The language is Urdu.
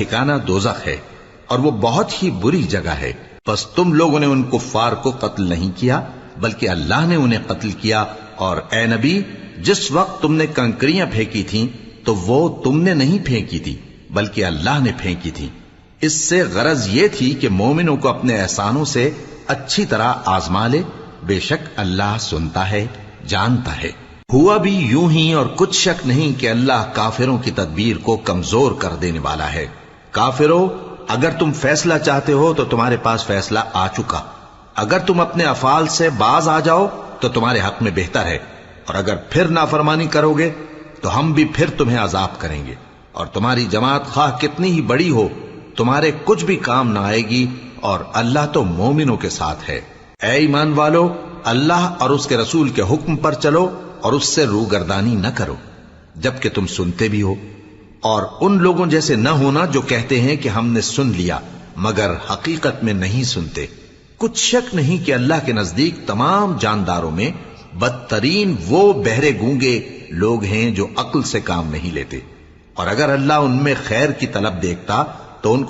ٹھکانہ دوزخ ہے اور وہ بہت ہی بری جگہ ہے۔ بس تم لوگوں نے ان کفار کو قتل نہیں کیا بلکہ اللہ نے انہیں قتل کیا، اور اے نبی جس وقت تم نے کنکریاں پھینکی تھیں تو وہ تم نے نہیں پھینکی تھی بلکہ اللہ نے پھینکی تھی۔ اس سے غرض یہ تھی کہ مومنوں کو اپنے احسانوں سے اچھی طرح آزما لے، بے شک اللہ سنتا ہے، جانتا ہے۔ ہوا بھی یوں ہی، اور کچھ شک نہیں کہ اللہ کافروں کی تدبیر کو کمزور کر دینے والا ہے۔ کافروں، اگر تم فیصلہ چاہتے ہو تو تمہارے پاس فیصلہ آ چکا، اگر تم اپنے افعال سے باز آ جاؤ تو تمہارے حق میں بہتر ہے، اور اگر پھر نافرمانی کرو گے تو ہم بھی پھر تمہیں عذاب کریں گے، اور تمہاری جماعت خواہ کتنی ہی بڑی ہو تمہارے کچھ بھی کام نہ آئے گی، اور اللہ تو مومنوں کے ساتھ ہے۔ اے ایمان والو، اللہ اور اس کے رسول کے حکم پر چلو اور اس سے روگردانی نہ کرو جبکہ تم سنتے بھی ہو، اور ان لوگوں جیسے نہ ہونا جو کہتے ہیں کہ ہم نے سن لیا مگر حقیقت میں نہیں سنتے۔ کچھ شک نہیں کہ اللہ کے نزدیک تمام جانداروں میں بدترین وہ بہرے گونگے لوگ ہیں جو عقل سے کام نہیں لیتے، اور اگر اللہ ان میں خیر کی طلب دیکھتا تو ان کو